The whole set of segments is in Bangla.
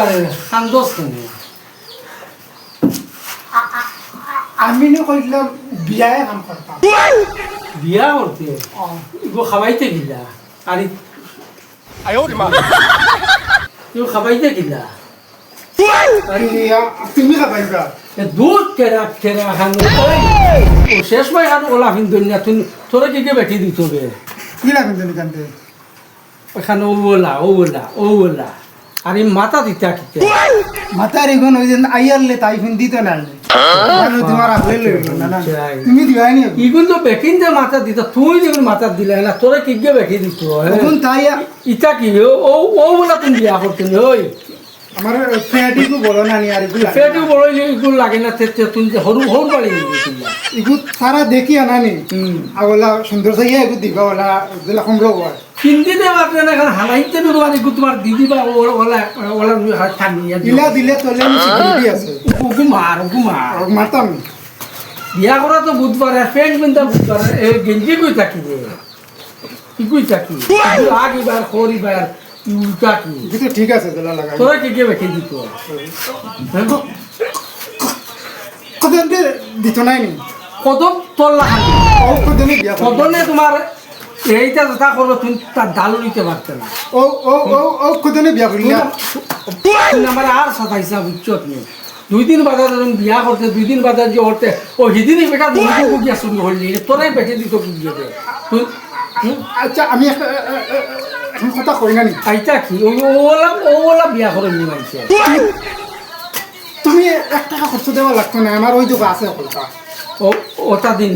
আরে খান্দোস তুমি আমি নি কইলাম বিয়ায় কাম করতাম বিয়া করতে ইগো খাবাইতে গিলা আরে 哎呦我的妈！ ইগো খাবাইতে গিলা তুমি খাবাইবা দুধ কেরা কেরা খানো ও শেষ ভাই আর ওলা ফিন দুনিয়া তুমি তোরা কি কে বেটি দিত বে কি লাগেন তুমি কান্দে ওখানে ও ওলা আরে মাথা দিতা কিতে মাথার এগুন ওই যে আইয়ারলে তাই ফিন দিতে না তোমার আসলে না না তুমি দিবাই নি ইগুন তো বেকিন দে মাথা দিতা তুই যেগুন মাথা দিলে না তোরা কি কে বেটি দিত এখন তাই ইটা কি ও ওলা তুমি বিয়া করতে ওই আমার ফ্যাটিকু বলো না নি আর এগুলো ফেটু বড় ইগুন লাগে না তেতে তুমি হরু হরু বাড়ি দিলা এগু সারা দেখি আনানি আগলা সুন্দর সাইয়া এগু দিবা ওলা দিলা কমলো হয় হিন্দি দে বাপরে না এখন হালাইতে নুরবানি গু তোমার দিদি বা ওলা ওলা হাত থামিয়া দিলা দিলে তোলে সিকিউরিটি আছে গুমার মারতাম বিয়া করা তো বুধবার ফ্রেন্ড বিন্দা বুধবার এই গেঞ্জি কই থাকি রে কি কই থাকি আগিবার খরিবার উল্টা কি কিন্তু ঠিক আছে দিলা লাগা তোরা কি কে বেঁকে দিত কতদিন দিত নাই নি কত তোর লাগানি ও কতদিন বিয়া কদনে তোমার এইটা যেটা করবো তুমি তার ডালু নিতে পারতে না ও ও ও ও কতদিন বিয়া করিলা তুমি আমার আর সাতাইছা বুঝছো তুমি 2 দিন বাদে যখন বিয়া করতে 2 দিন বাদে যে করতে ও হিদিনই বেটা দুটো গিয়া শুরু হলি তোরাই বেঁকে দিত কি দিয়ে তুই আচ্ছা আমি এখন কথা কই না নি আইতা কি ওলা বিয়া করে নিয়ে আইছে তুমি 1 টাকা খরচ দেওয়া লাগতো না আমার ওই জায়গা আছে কলকা ও ওটা দিন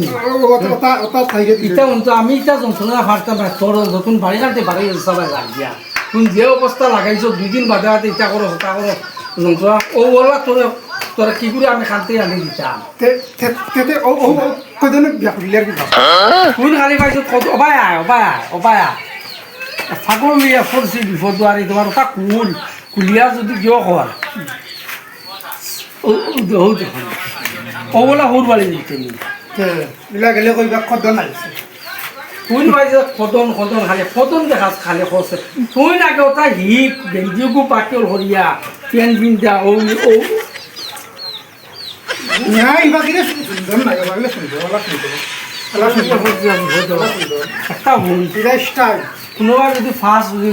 ওটা ওটা থাইকে ইটা অন্ত আমি ইটা যন্ত্রণা পারতাম না তোর যখন বাড়ি কাটতে বাড়ি সবাই লাগিয়া তুমি যে অবস্থা লাগাইছো 2 দিন বাদে বাদে ইটা করো ওটা করো যন্ত্রণা ও ওলা তোরা কি করে আমি খানতে আনি দিতাম তেতে ও ও কতদিন বিয়া করিলে আর কি কোন খালি পাইছো কত অবায়া ছাগল লিয়া ফরছি বিপদ দুয়ারি তোমার ওটা কুলিয়া যদি কিয় খোয়ার ও দেখুন ও বলা সৰু বাড়ি দিতে নি ইলা গেলে কইবা কদন আইছে তুই পাইছে খতন খালি খতন দেখাস খালি খসে তুই নাকি ওটা হিপ গেঞ্জিগু পাকিল হরিয়া পেন পিন্ধা ও না ইবা কিরে সুন্দর না ইবা কিরে সুন্দর ওলা সুন্দর একটা ভুল ইলা স্টাইল কোনোবা যদি ফার্স্ট যদি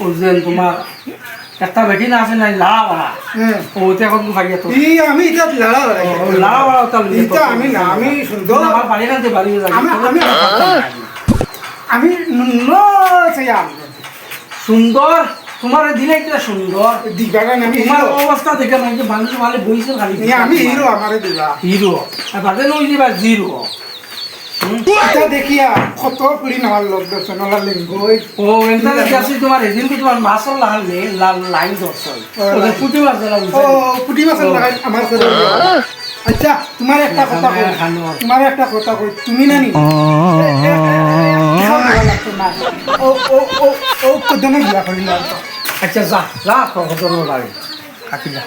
ওজন তোমার একটা বেটি না আছে নাই লাড়া বাড়া ও ওতে এখন ভাগিয়া তো ই আমি এটা লাড়া লাড়া বাড়া ওটা এটা আমি না আমি সুন্দর আমার বাড়ি কানতে বাড়ি যাই আমি ন চাইয়া সুন্দর তোমার দিলে এটা সুন্দর দিবাগান আমি তোমার অবস্থা দেখে মানে যে মানুষ ভালো বইছে খালি আমি হিরো আমারে দিবা হিরো আর বাদে নই দিবা জিরো এটা দেখিয়া কত পুরি নামার লোক দর্শন ওলা লিঙ্গই ও এন্টারে কাছে তোমার এদিন কি তোমার মাছল লাগালে লাইন দর্শন ওদের পুটি মাছ লাগা ও পুটি মাছ লাগাই আমার করে আচ্ছা তোমার একটা কথা কই তোমার একটা কথা কই তুমি নানি ও ও ও ও কদমে বিয়া করিলা আচ্ছা যা কত বাড়ি থাকিলা